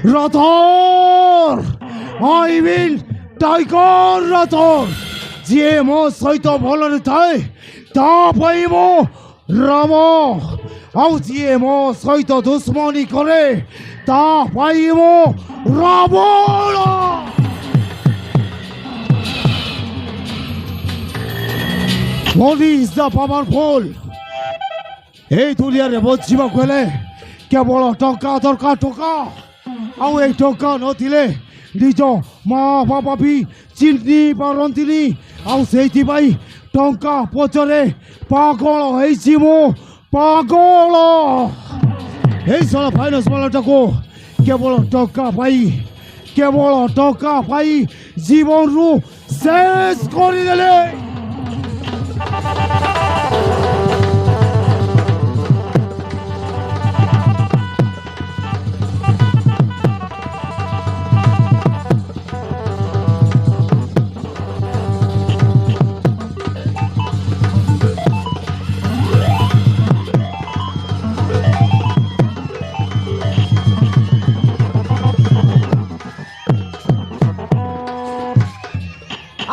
Rathor! I will Tiger Rathor! যে মো সহিত ভଲରେ ଥାଏ ତା ପାଇଁ ମୁଁ ରାମ ଆଉ ଯିଏ ମୋ ସହିତ ଦୁଶ୍ମନୀ କରେ ତା ପାଇଁ ମୁଁ Ravana. Money is the powerful. এই দুনিয়াରେ ବଞ୍ଚିବାକୁ ହେଲେ କେବଳ ଟଙ୍କା ଦରକାର ଟଙ୍କା ଆଉ ଏଇ ଟଙ୍କା ନଥିଲେ ନିଜ ମା ବାପା ବି ଚିହ୍ନି ପାରନ୍ତିନି ଆଉ ସେଇଥିପାଇଁ ଟଙ୍କା ପଛରେ ପାଗଳ ହେଇଛି ମୁଁ ପାଗଳ। এই ସାରା ଫାଇନାନ୍ସ ବାଲାଟାକୁ କେବଳ ଟଙ୍କା ପାଇ ଜୀବନରୁ ଶେଷ କରିଦେଲେ।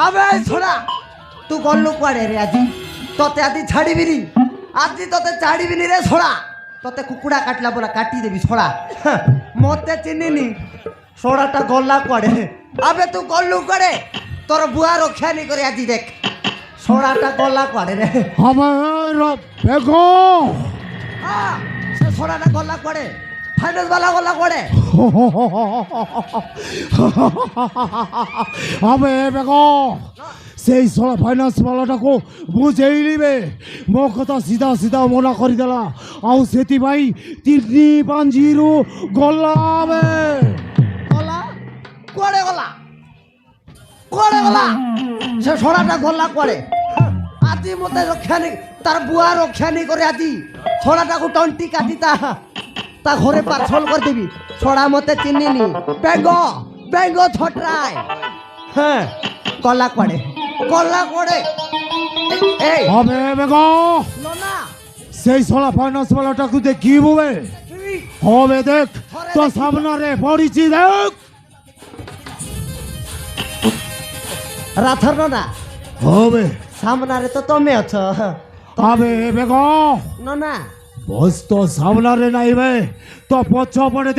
আবে ছোড়া তুই গল্লু কুয়াড়ে রে আজি তোতে আদি ছাড়িবিনি আজি তোতে ছাড়িবিনি রে ছোড়া তোতে কুকুড়া কাটলা বলা কাটি দেবি ছোড়া মতে চিনিনি ছোড়াটা গল্লা কুয়াড়ে আবে তুই গল্লু কুয়াড়ে তোর বুয়া রক্ষা নি করে আজি দেখ ছোড়াটা গল্লা কুয়াড়ে রে আমার বেগো সে ছোড়াটা গল্লা কুয়াড়ে ফাইনান্স বালা গল্লা কুয়াড়ে আবে বেগো সেই সলা ফাইনান্স বালাটাକୁ ବୁଝେଇଲିବେ ମୋ କଥା ସିଧା ସିଧା ମନା କରିଦେଲା ଆଉ ସେଥିପାଇଁ ତିନି ପାଞ୍ଜିରୁ ଗଲା ବେ গলা কুয়াড়ে গলা কুয়াড়ে গলা সে ছোড়াটা গল্লা কুয়াড়ে আজি মতে রক্ষা নি তার বুয়া রক্ষা নি করে আজি ছোড়াটাকে টন্টি কাটি তা ঘরে পার্সল করে দিবি ছোড়া মতে চিনিনি বেঙ্গ ছটরায় হ্যাঁ গলা কুয়াড়ে এই আবে বেগো লোনা সেই সলা ফাইনান্স বালাটাକୁ ଦେଖିବୁ ବେ হবে দেখ তো সামনারে পড়িছি দেখ রাথর লোনা হবে সামনারে তো তুমি অছ আবে বেগো নোনা বস তো সামনারে নাই বে তো পছ পড়ে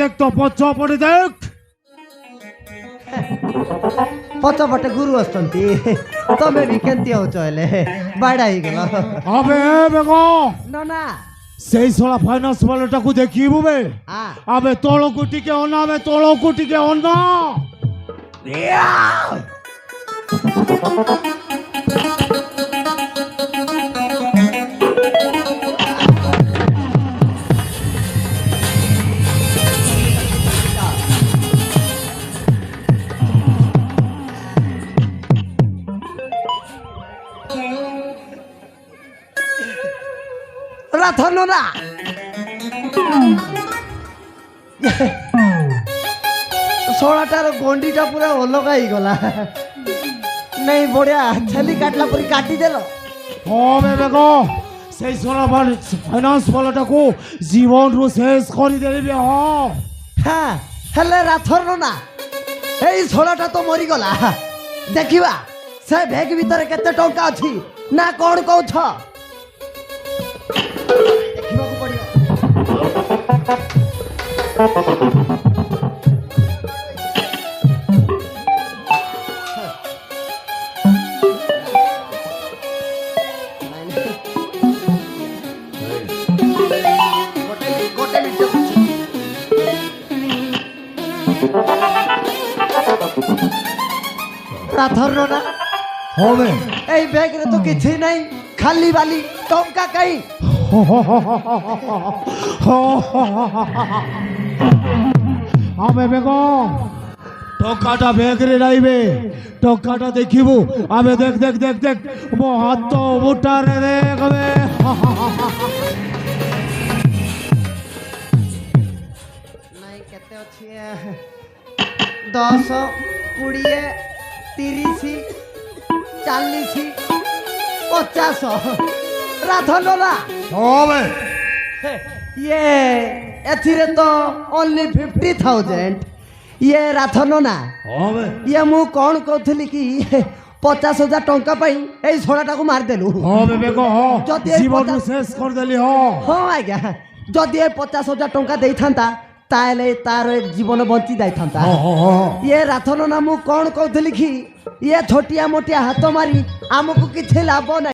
দেখ ପଛପଟେ ଗୁରୁ ଆସୁଛନ୍ତି ତମେ ବି କେମିତି ହଉଛ ହେଲେ ବାଡ଼ା ହେଇଗଲ আবে বেগো ନନା সেই সলা ফাইনান্স বালাটাକୁ ଦେଖିବୁ বে আবে তଳକୁ ଟିକେ ଅନା ରାଥ ନନା ଷୋଳଟାର ଗଣ୍ଡିଟା ପୁରା ଅଲଗା ହେଇଗଲା ନାଇଁ ବଢିଆ ଛେଲି କାଟିଲା ପରି କାଟିଦେଲ হবে বেগো সেই সলা ফাইনান্স বালাটাକୁ ଜୀବନରୁ ଶେଷ କରିଦେବି হ্যাঁ ହେଲେ ରାଥର ନନା ଏଇ ଷୋଳଟା ତ ମରିଗଲା ଦେଖିବା ସେ ବ୍ୟାଗ୍ ଭିତରେ କେତେ ଟଙ୍କା ଅଛି ନା କଣ କହୁଛ ଦେଖିବାକୁ ପଡିବ রাথর ননা হবে এই ব্যাগরে তো কিছু নাই খালি বালি টঙ্কা কাই আবে বেগো ଟଙ୍କାଟା ବ୍ୟାଗରେ ରହିବେ ଟଙ୍କାଟା ଦେଖିବୁ ଆମେ ଦେଖ ମୋ ହାତ ମୁଠାରେ ଦେଖବେ ନାଇଁ କେତେ ଅଛି 10 20 30 40 50 ରାଧନଲା হবে ଇଏ ଏଥିରେ ତ ଓନ୍ଲି 50,000 ଇଏ ରାଥନ ନା ହଁ ବେ ଇଏ ମୁଁ କ'ଣ କହୁଥିଲି କି 50,000 ଟଙ୍କା ପାଇଁ ଏଇ ଛଡ଼ାଟାକୁ ମାରିଦେଲୁ ହଁ ବେ ବେଗ ହଁ ଯଦି ଏଇ ଜୀବନରୁ ପଚାଶ- ଶେଷ କରିଦେଲି ହଁ ହଁ ଆଜ୍ଞା ଯଦି ଏ 50,000 ଟଙ୍କା ଦେଇଥାନ୍ତା ତାହେଲେ ତାର ଏ ଜୀବନ ବଞ୍ଚି ଯାଇଥାନ୍ତା ହଁ ହଁ ହଁ ଇଏ ରାଥନ ନା ମୁଁ କ'ଣ କହୁଥିଲି କି ଇଏ ଛୋଟିଆ ମୋଟିଆ ହାତ ମାରି ଆମକୁ କିଛି ଲାଭ ନାହିଁ